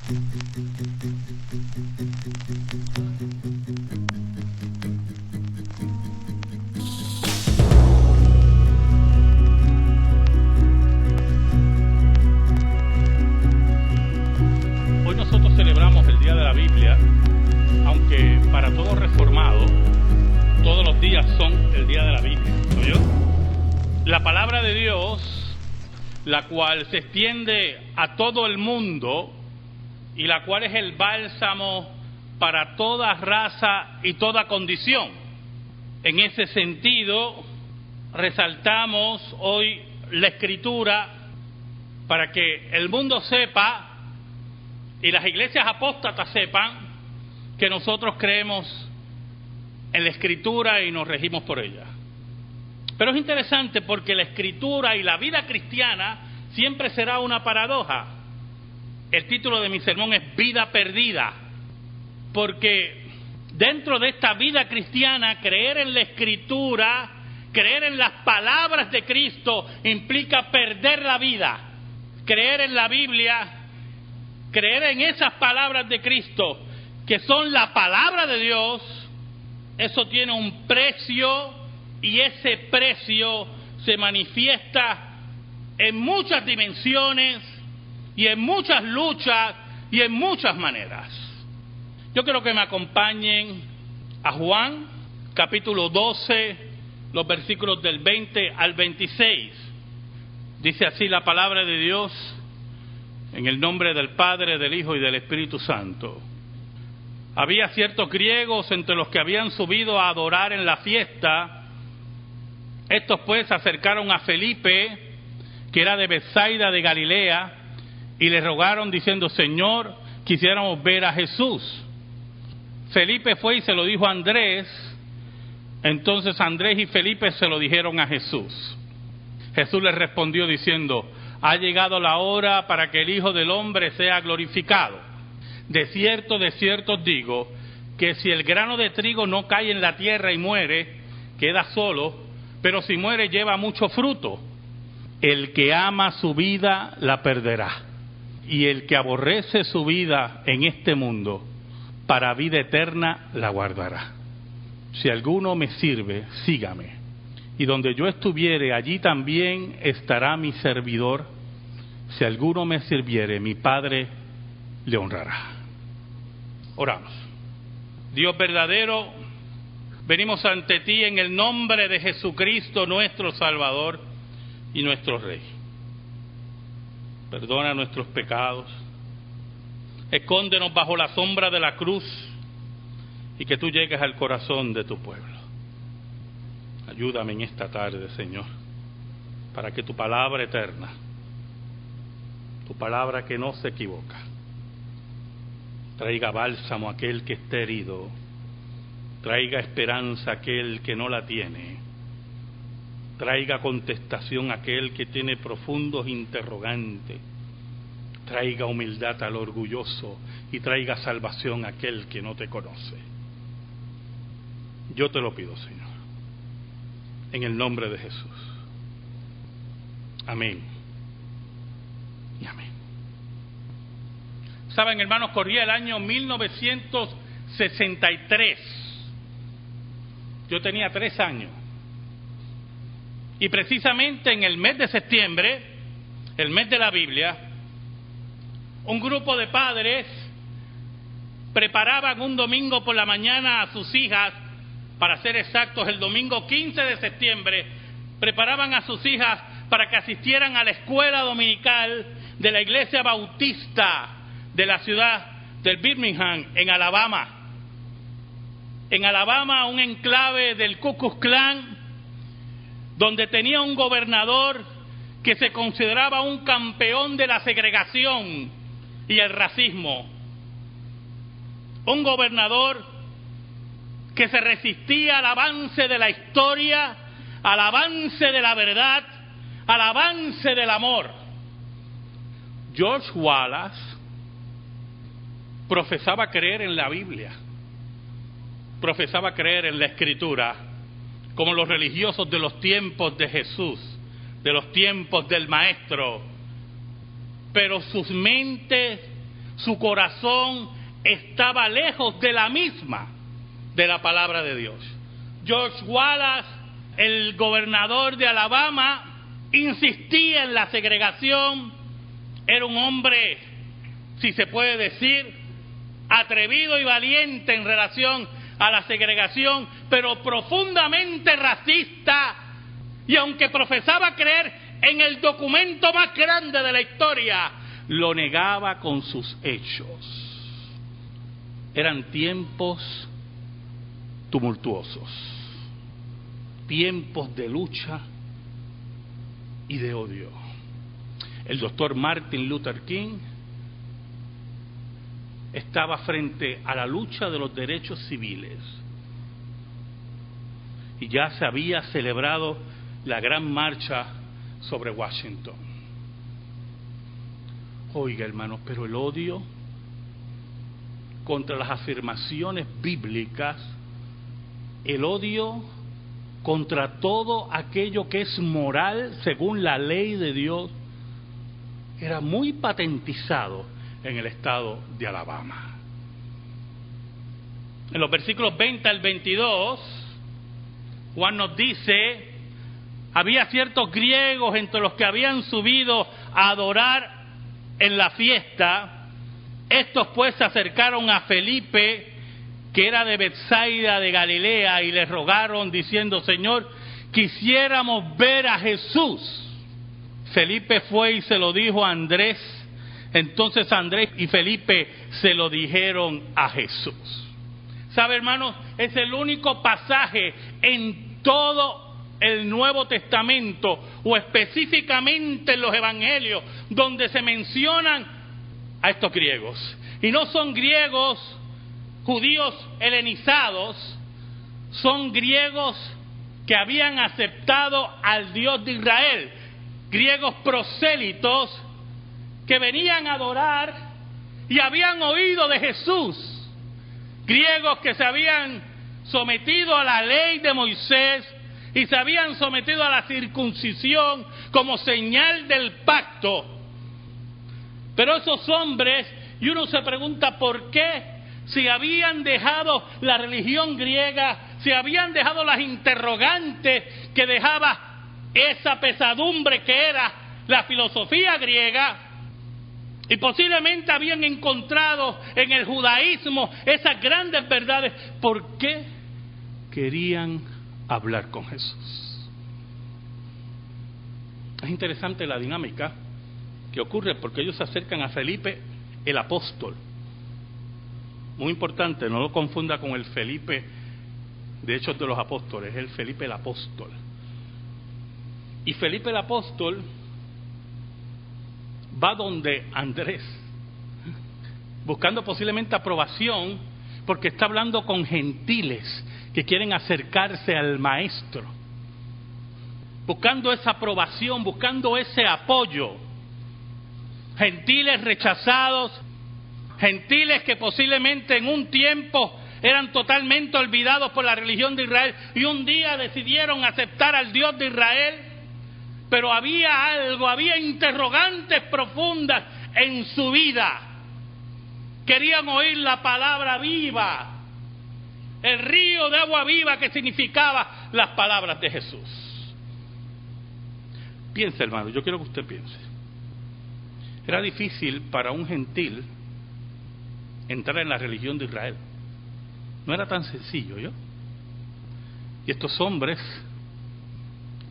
Hoy nosotros celebramos el Día de la Biblia, aunque para todo reformado todos los días son el Día de la Biblia, ¿oyó? La palabra de Dios, la cual se extiende a todo el mundo y la cual es el bálsamo para toda raza y toda condición. En ese sentido, resaltamos hoy la Escritura para que el mundo sepa y las iglesias apóstatas sepan que nosotros creemos en la Escritura y nos regimos por ella. Pero es interesante porque la Escritura y la vida cristiana siempre será una paradoja. El título de mi sermón es Vida Perdida, porque dentro de esta vida cristiana, creer en la Escritura, creer en las palabras de Cristo, implica perder la vida. Creer en la Biblia, creer en esas palabras de Cristo, que son la palabra de Dios, eso tiene un precio y ese precio se manifiesta en muchas dimensiones y en muchas luchas y en muchas maneras. Yo quiero que me acompañen a Juan, capítulo 12, los versículos del 20 al 26. Dice así la palabra de Dios, en el nombre del Padre, del Hijo y del Espíritu Santo. Había ciertos griegos entre los que habían subido a adorar en la fiesta. Estos pues se acercaron a Felipe, que era de Betsaida de Galilea, y le rogaron diciendo: Señor, quisiéramos ver a Jesús. Felipe fue y se lo dijo a Andrés. Entonces Andrés y Felipe se lo dijeron a Jesús. Jesús les respondió diciendo: ha llegado la hora para que el Hijo del Hombre sea glorificado. De cierto os digo, que si el grano de trigo no cae en la tierra y muere, queda solo, pero si muere lleva mucho fruto. El que ama su vida la perderá, y el que aborrece su vida en este mundo, para vida eterna la guardará. Si alguno me sirve, sígame, y donde yo estuviere, allí también estará mi servidor. Si alguno me sirviere, mi Padre le honrará. Oramos. Dios verdadero, venimos ante ti en el nombre de Jesucristo, nuestro Salvador y nuestro Rey. Perdona nuestros pecados, escóndenos bajo la sombra de la cruz y que tú llegues al corazón de tu pueblo. Ayúdame en esta tarde, Señor, para que tu palabra eterna, tu palabra que no se equivoca, traiga bálsamo a aquel que esté herido, traiga esperanza a aquel que no la tiene, traiga contestación a aquel que tiene profundos interrogantes, traiga humildad al orgulloso y traiga salvación a aquel que no te conoce. Yo te lo pido, Señor, en el nombre de Jesús. Amén y amén. Saben, hermanos, corría el año 1963. Yo tenía 3 años. Y precisamente en el mes de septiembre, el mes de la Biblia, un grupo de padres preparaban un domingo por la mañana a sus hijas, para ser exactos, el domingo 15 de septiembre, preparaban a sus hijas para que asistieran a la escuela dominical de la iglesia bautista de la ciudad de Birmingham, en Alabama. En Alabama, un enclave del Ku Klux Klan, donde tenía un gobernador que se consideraba un campeón de la segregación y el racismo. Un gobernador que se resistía al avance de la historia, al avance de la verdad, al avance del amor. George Wallace profesaba creer en la Biblia, profesaba creer en la Escritura, como los religiosos de los tiempos de Jesús, de los tiempos del Maestro, pero sus mentes, su corazón estaba lejos de la misma, de la palabra de Dios. George Wallace, el gobernador de Alabama, insistía en la segregación. Era un hombre, si se puede decir, atrevido y valiente en relación a la segregación, pero profundamente racista. Y aunque profesaba creer en el documento más grande de la historia, lo negaba con sus hechos. Eran tiempos tumultuosos, tiempos de lucha y de odio. El doctor Martin Luther King estaba frente a la lucha de los derechos civiles y ya se había celebrado la gran marcha sobre Washington. Oiga, hermanos, pero el odio contra las afirmaciones bíblicas, el odio contra todo aquello que es moral según la ley de Dios, era muy patentizado en el estado de Alabama. En los versículos 20 al 22, Juan nos dice: había ciertos griegos entre los que habían subido a adorar en la fiesta. Estos pues se acercaron a Felipe, que era de Betsaida de Galilea, y le rogaron diciendo: Señor, quisiéramos ver a Jesús. Felipe fue y se lo dijo a Andrés. Entonces Andrés y Felipe se lo dijeron a Jesús. ¿Sabe, hermanos? Es el único pasaje en todo el Nuevo Testamento, o específicamente en los Evangelios, donde se mencionan a estos griegos. Y no son griegos judíos helenizados, son griegos que habían aceptado al Dios de Israel, griegos prosélitos que venían a adorar y habían oído de Jesús, griegos que se habían sometido a la ley de Moisés y se habían sometido a la circuncisión como señal del pacto. Pero esos hombres, y uno se pregunta por qué, si habían dejado la religión griega, si habían dejado las interrogantes que dejaba esa pesadumbre que era la filosofía griega, y posiblemente habían encontrado en el judaísmo esas grandes verdades, ¿por qué querían hablar con Jesús? Es interesante la dinámica que ocurre, porque ellos se acercan a Felipe el apóstol. Muy importante, no lo confunda con el Felipe de Hechos de los Apóstoles, es el Felipe el apóstol. Y Felipe el apóstol va donde Andrés, buscando posiblemente aprobación, porque está hablando con gentiles que quieren acercarse al maestro, buscando esa aprobación, buscando ese apoyo. Gentiles rechazados, gentiles que posiblemente en un tiempo eran totalmente olvidados por la religión de Israel y un día decidieron aceptar al Dios de Israel. Pero había algo, había interrogantes profundas en su vida. Querían oír la palabra viva, el río de agua viva que significaba las palabras de Jesús. Piense, hermano, yo quiero que usted piense. Era difícil para un gentil entrar en la religión de Israel. No era tan sencillo, ¿yo? Y estos hombres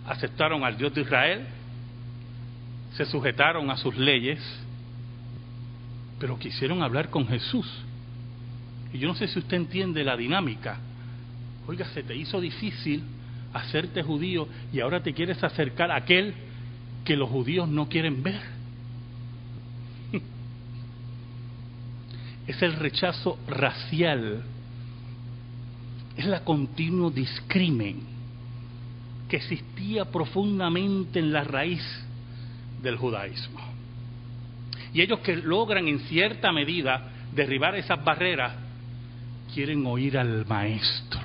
aceptaron al Dios de Israel, se sujetaron a sus leyes, pero quisieron hablar con Jesús. Y yo no sé si usted entiende la dinámica. Oiga, se te hizo difícil hacerte judío y ahora te quieres acercar a aquel que los judíos no quieren ver. Es el rechazo racial, es la continuo discrimen que existía profundamente en la raíz del judaísmo. Y ellos que logran en cierta medida derribar esas barreras, quieren oír al maestro.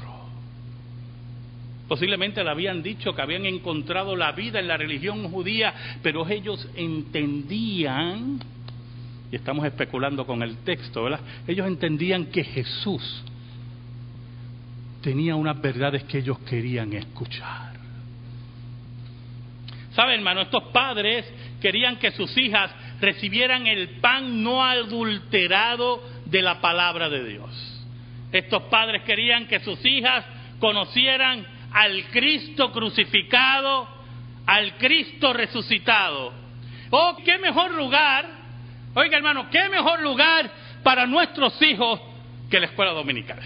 Posiblemente le habían dicho que habían encontrado la vida en la religión judía, pero ellos entendían y estamos especulando con el texto, ¿verdad? Ellos entendían que Jesús tenía unas verdades que ellos querían escuchar. ¿Sabe, hermano? Estos padres querían que sus hijas recibieran el pan no adulterado de la palabra de Dios. Estos padres querían que sus hijas conocieran al Cristo crucificado, al Cristo resucitado. Oh, qué mejor lugar, oiga hermano, qué mejor lugar para nuestros hijos que la escuela dominical.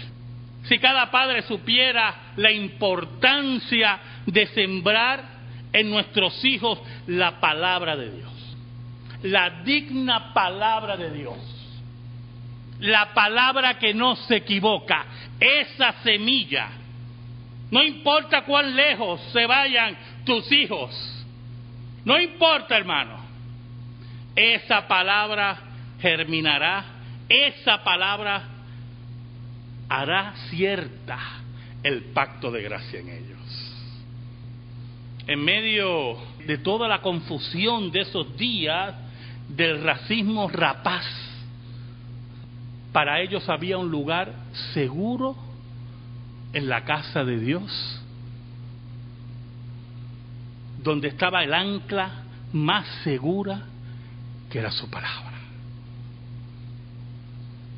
Si cada padre supiera la importancia de sembrar en nuestros hijos la palabra de Dios, la digna palabra de Dios, la palabra que no se equivoca, esa semilla. No importa cuán lejos se vayan tus hijos, no importa, hermano, esa palabra germinará, esa palabra hará cierta el pacto de gracia en ellos. En medio de toda la confusión de esos días del racismo rapaz, para ellos había un lugar seguro en la casa de Dios, donde estaba el ancla más segura, que era su palabra.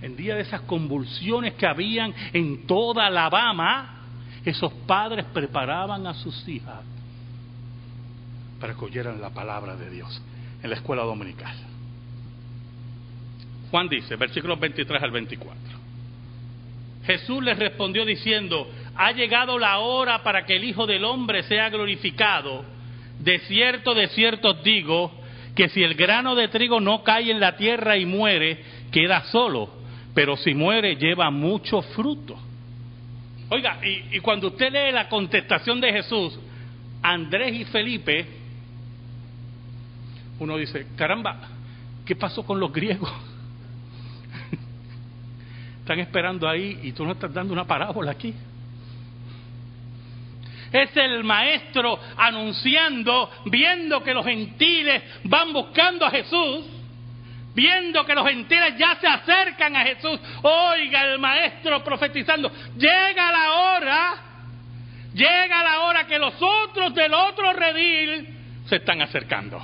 En día de esas convulsiones que habían en toda Alabama, esos padres preparaban a sus hijas para que oyeran la palabra de Dios en la escuela dominical. Juan dice, versículos 23 al 24. Jesús les respondió diciendo: ha llegado la hora para que el Hijo del Hombre sea glorificado. De cierto os digo, que si el grano de trigo no cae en la tierra y muere, queda solo, pero si muere lleva mucho fruto. Oiga, y cuando usted lee la contestación de Jesús, Andrés y Felipe, uno dice, caramba, ¿qué pasó con los griegos? Están esperando ahí y tú no estás dando una parábola aquí. Es el maestro anunciando, viendo que los gentiles van buscando a Jesús, viendo que los gentiles ya se acercan a Jesús. Oiga, el maestro profetizando, llega la hora que los otros del otro redil se están acercando.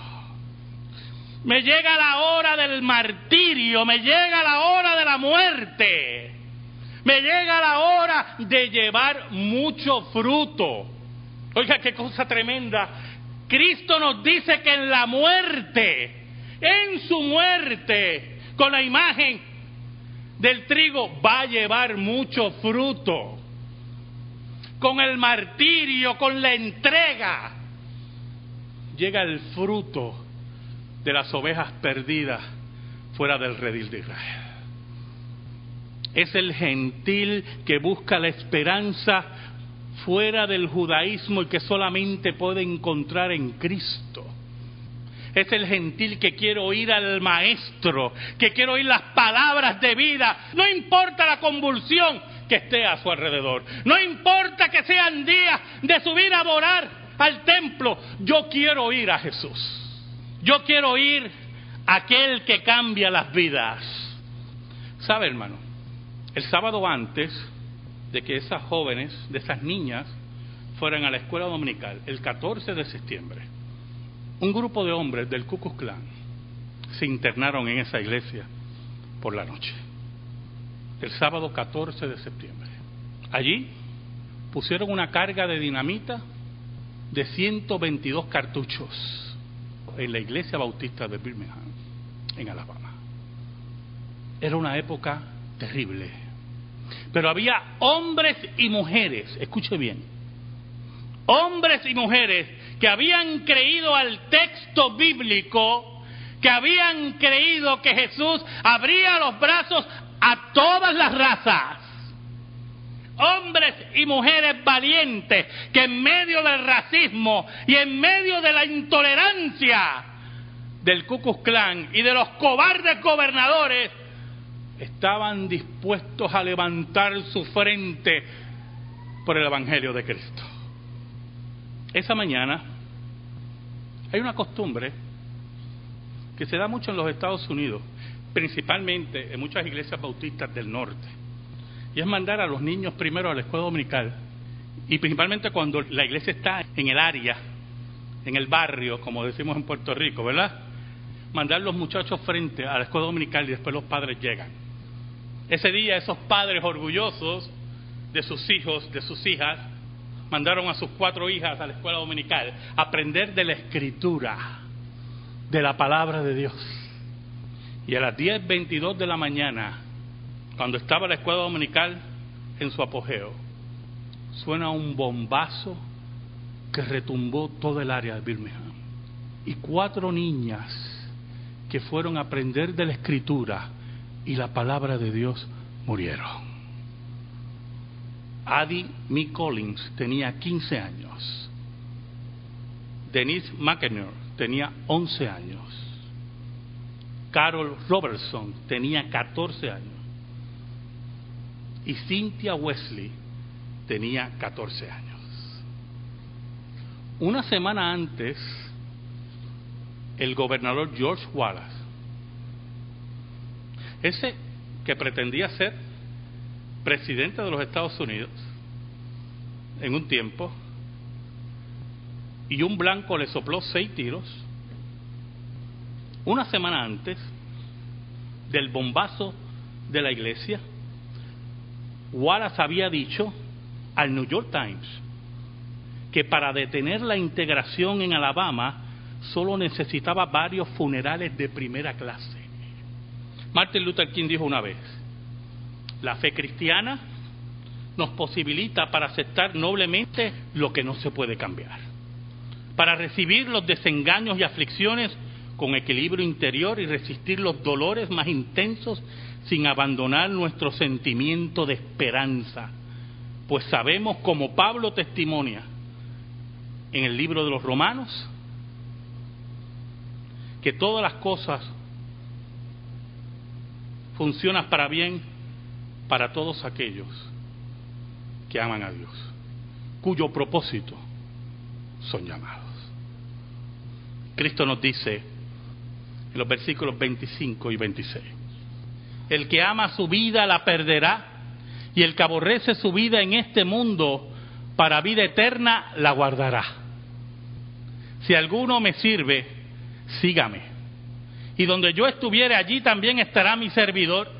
Me llega la hora del martirio, me llega la hora de la muerte, me llega la hora de llevar mucho fruto. Oiga, qué cosa tremenda. Cristo nos dice que en la muerte, en su muerte, con la imagen del trigo, va a llevar mucho fruto. Con el martirio, con la entrega, llega el fruto de las ovejas perdidas fuera del redil de Israel. Es el gentil que busca la esperanza fuera del judaísmo y que solamente puede encontrar en Cristo. Es el gentil que quiere oír al maestro, que quiere oír las palabras de vida, no importa la convulsión que esté a su alrededor, no importa que sean días de subir a orar al templo. Yo quiero oír a Jesús. Yo quiero oír a aquel que cambia las vidas. ¿Sabe, hermano? El sábado antes de que esas jóvenes, de esas niñas, fueran a la escuela dominical, el 14 de septiembre, un grupo de hombres del Ku Klux Klan se internaron en esa iglesia por la noche. El sábado 14 de septiembre. Allí pusieron una carga de dinamita de 122 cartuchos en la iglesia bautista de Birmingham, en Alabama. Era una época terrible, pero había hombres y mujeres, escuche bien, hombres y mujeres que habían creído al texto bíblico, que habían creído que Jesús abría los brazos a todas las razas. Hombres y mujeres valientes que en medio del racismo y en medio de la intolerancia del Ku Klux Klan y de los cobardes gobernadores estaban dispuestos a levantar su frente por el Evangelio de Cristo. Esa mañana hay una costumbre que se da mucho en los Estados Unidos, principalmente en muchas iglesias bautistas del norte. Y es mandar a los niños primero a la escuela dominical. Y principalmente cuando la iglesia está en el área, en el barrio, como decimos en Puerto Rico, ¿verdad? Mandar los muchachos frente a la escuela dominical y después los padres llegan. Ese día esos padres orgullosos de sus hijos, de sus hijas, mandaron a sus 4 hijas a la escuela dominical a aprender de la Escritura, de la palabra de Dios. Y a las 10:22 de la mañana, cuando estaba la escuela dominical en su apogeo, suena un bombazo que retumbó todo el área de Birmingham. Y 4 niñas que fueron a aprender de la Escritura y la palabra de Dios murieron. Addie Mee Collins tenía 15 años. Denise McEnroe tenía 11 años. Carol Robertson tenía 14 años. Y Cynthia Wesley tenía 14 años. Una semana antes, el gobernador George Wallace, ese que pretendía ser presidente de los Estados Unidos en un tiempo, y un blanco le sopló 6 tiros, una semana antes del bombazo de la iglesia, Wallace había dicho al New York Times que para detener la integración en Alabama solo necesitaba varios funerales de primera clase. Martin Luther King dijo una vez: la fe cristiana nos posibilita para aceptar noblemente lo que no se puede cambiar, para recibir los desengaños y aflicciones con equilibrio interior y resistir los dolores más intensos sin abandonar nuestro sentimiento de esperanza, pues sabemos, como Pablo testimonia en el libro de los Romanos, que todas las cosas funcionan para bien para todos aquellos que aman a Dios, cuyo propósito son llamados. Cristo nos dice en los versículos 25 y 26: el que ama su vida la perderá, y el que aborrece su vida en este mundo para vida eterna la guardará. Si alguno me sirve, sígame, y donde yo estuviere, allí también estará mi servidor.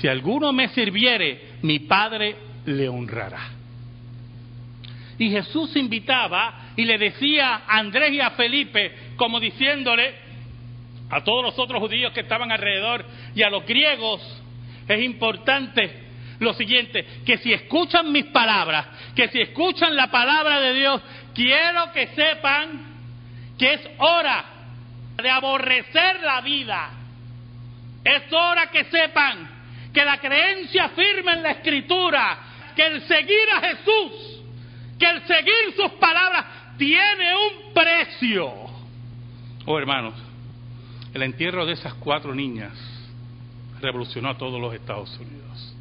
Si alguno me sirviere, mi Padre le honrará. Y Jesús invitaba y le decía a Andrés y a Felipe, como diciéndole a todos los otros judíos que estaban alrededor y a los griegos: es importante lo siguiente, que si escuchan mis palabras, que si escuchan la palabra de Dios, quiero que sepan que es hora de aborrecer la vida. Es hora que sepan que la creencia firme en la Escritura, que el seguir a Jesús, que el seguir sus palabras tiene un precio. Oh, hermanos, el entierro de esas 4 niñas revolucionó a todos los Estados Unidos.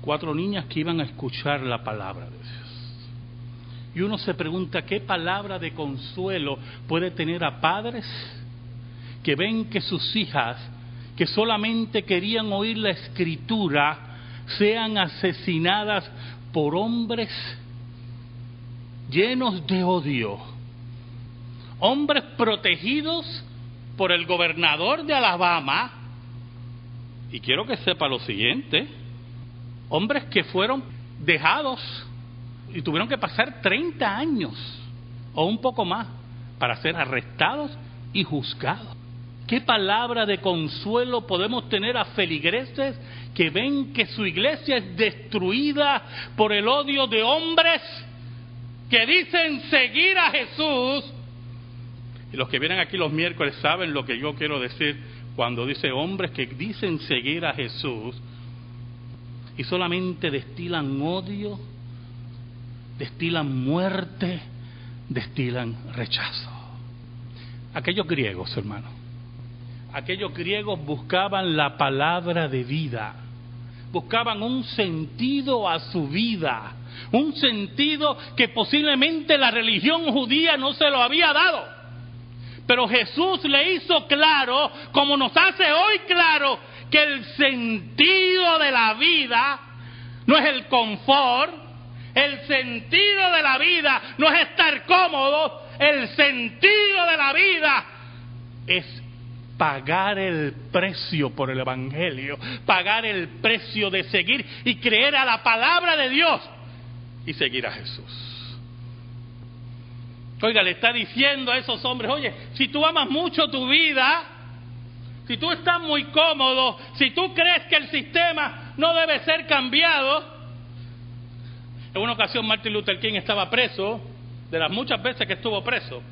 4 niñas que iban a escuchar la palabra de Dios. Y uno se pregunta, ¿qué palabra de consuelo puede tener a padres que ven que sus hijas, que solamente querían oír la Escritura, sean asesinadas por hombres llenos de odio? Hombres protegidos por el gobernador de Alabama. Y quiero que sepa lo siguiente: hombres que fueron dejados y tuvieron que pasar 30 años o un poco más para ser arrestados y juzgados. ¿Qué palabra de consuelo podemos tener a feligreses que ven que su iglesia es destruida por el odio de hombres que dicen seguir a Jesús? Y los que vienen aquí los miércoles saben lo que yo quiero decir cuando dice hombres que dicen seguir a Jesús y solamente destilan odio, destilan muerte, destilan rechazo. Aquellos griegos, hermanos, aquellos griegos buscaban la palabra de vida, buscaban un sentido a su vida, un sentido que posiblemente la religión judía no se lo había dado. Pero Jesús le hizo claro, como nos hace hoy claro, que el sentido de la vida no es el confort, el sentido de la vida no es estar cómodo, el sentido de la vida es pagar el precio por el Evangelio, pagar el precio de seguir y creer a la palabra de Dios y seguir a Jesús. Oiga, le está diciendo a esos hombres, oye, si tú amas mucho tu vida, si tú estás muy cómodo, si tú crees que el sistema no debe ser cambiado. En una ocasión Martin Luther King estaba preso, de las muchas veces que estuvo preso,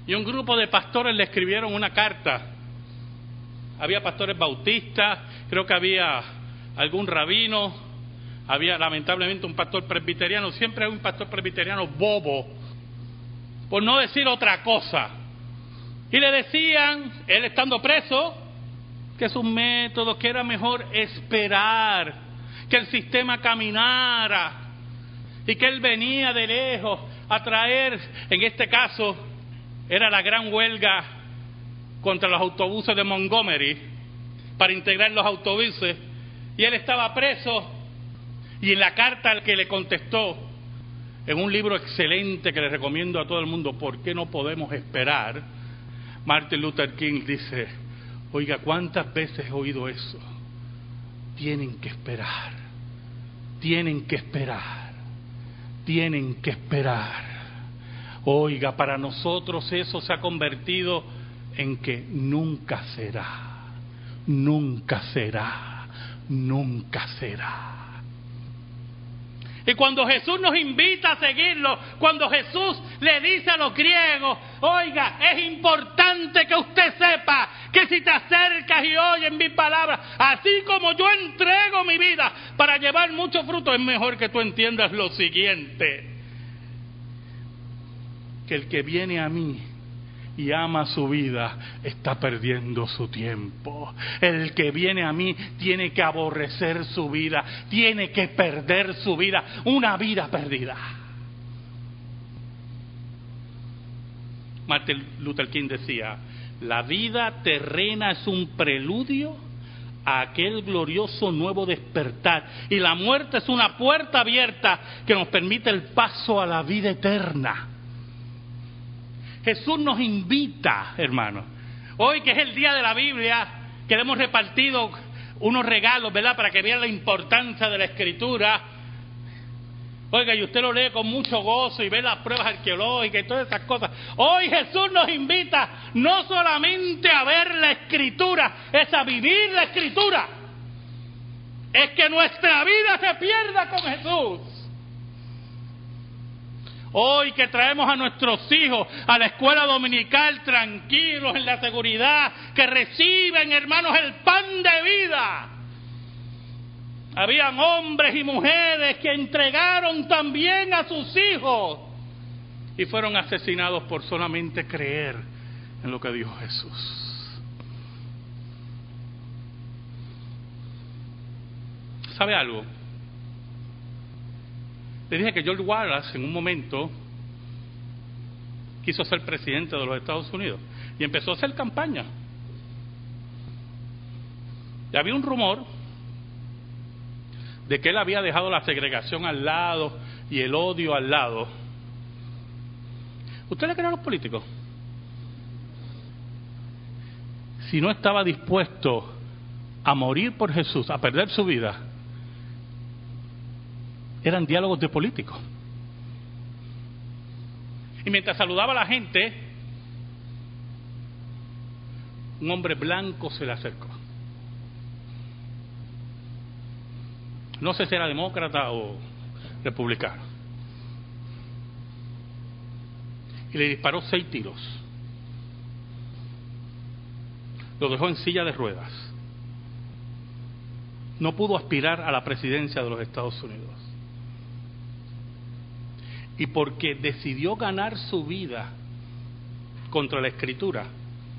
y un grupo de pastores le escribieron una carta. Había pastores bautistas, creo que había algún rabino, había lamentablemente un pastor presbiteriano. Siempre hay un pastor presbiteriano bobo, por no decir otra cosa. Y le decían, él estando preso, que sus métodos, que era mejor esperar que el sistema caminara, y que él venía de lejos a traer, en este caso, era la gran huelga contra los autobuses de Montgomery, para integrar los autobuses, y él estaba preso. Y en la carta que le contestó, en un libro excelente que le recomiendo a todo el mundo, ¿por qué no podemos esperar?, Martin Luther King dice, oiga, ¿cuántas veces he oído eso? Tienen que esperar, tienen que esperar, tienen que esperar. Oiga, para nosotros eso se ha convertido en que nunca será, nunca será, nunca será. Y cuando Jesús nos invita a seguirlo, cuando Jesús le dice a los griegos, oiga, es importante que usted sepa que si te acercas y oyes mi palabra, así como yo entrego mi vida para llevar mucho fruto, es mejor que tú entiendas lo siguiente, que el que viene a mí y ama su vida, está perdiendo su tiempo. El que viene a mí tiene que aborrecer su vida, tiene que perder su vida, una vida perdida. Martin Luther King decía, la vida terrena es un preludio a aquel glorioso nuevo despertar, y la muerte es una puerta abierta que nos permite el paso a la vida eterna. Jesús nos invita, hermanos. Hoy que es el día de la Biblia, que le hemos repartido unos regalos, ¿verdad?, para que vean la importancia de la Escritura. Oiga, y usted lo lee con mucho gozo y ve las pruebas arqueológicas y todas esas cosas. Hoy Jesús nos invita no solamente a ver la Escritura, es a vivir la Escritura. Es que nuestra vida se pierda con Jesús. Hoy que traemos a nuestros hijos a la escuela dominical tranquilos, en la seguridad, que reciben, hermanos, el pan de vida. Habían hombres y mujeres que entregaron también a sus hijos y fueron asesinados por solamente creer en lo que dijo Jesús. ¿Sabe algo? Le dije que George Wallace en un momento quiso ser presidente de los Estados Unidos y empezó a hacer campaña. Y había un rumor de que él había dejado la segregación al lado y el odio al lado. ¿Usted le cree a los políticos? Si no estaba dispuesto a morir por Jesús, a perder su vida, eran diálogos de políticos. Y mientras saludaba a la gente, un hombre blanco se le acercó. No sé si era demócrata o republicano. Y le disparó 6 tiros. Lo dejó en silla de ruedas. No pudo aspirar a la presidencia de los Estados Unidos. Y porque decidió ganar su vida contra la Escritura,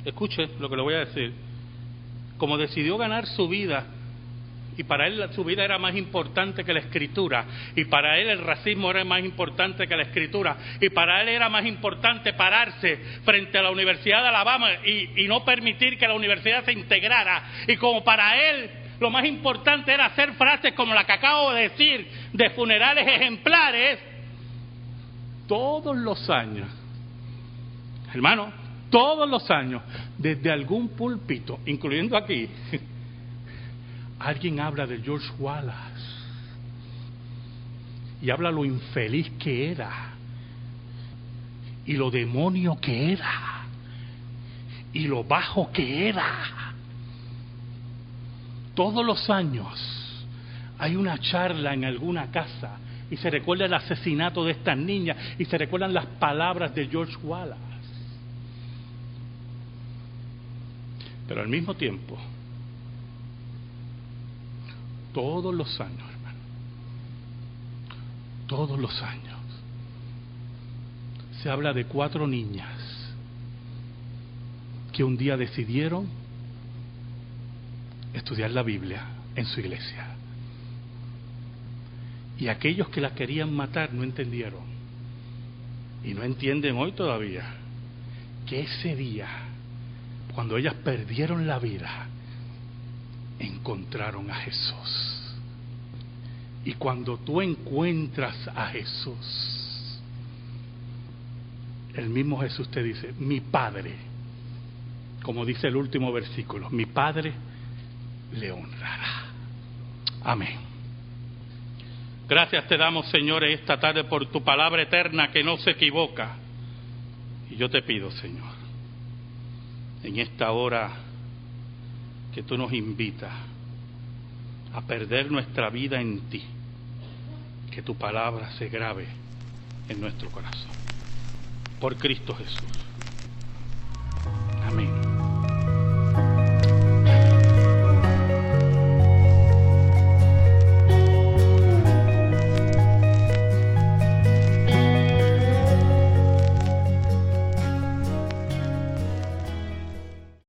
escuche lo que le voy a decir, como decidió ganar su vida y para él su vida era más importante que la Escritura, y para él el racismo era más importante que la Escritura, y para él era más importante pararse frente a la Universidad de Alabama y no permitir que la universidad se integrara, y como para él lo más importante era hacer frases como la que acabo de decir, de funerales ejemplares, todos los años, hermano, todos los años, desde algún púlpito, incluyendo aquí, alguien habla de George Wallace y habla lo infeliz que era y lo demonio que era y lo bajo que era. Todos los años hay una charla en alguna casa y se recuerda el asesinato de estas niñas y se recuerdan las palabras de George Wallace. Pero al mismo tiempo, todos los años, hermano, todos los años, se habla de 4 niñas que un día decidieron estudiar la Biblia en su iglesia. Y aquellos que las querían matar no entendieron, y no entienden hoy todavía, que ese día, cuando ellas perdieron la vida, encontraron a Jesús. Y cuando tú encuentras a Jesús, el mismo Jesús te dice, mi Padre, como dice el último versículo, mi Padre le honrará. Amén. Gracias te damos, Señor, esta tarde por tu palabra eterna que no se equivoca. Y yo te pido, Señor, en esta hora que tú nos invitas a perder nuestra vida en ti, que tu palabra se grabe en nuestro corazón. Por Cristo Jesús.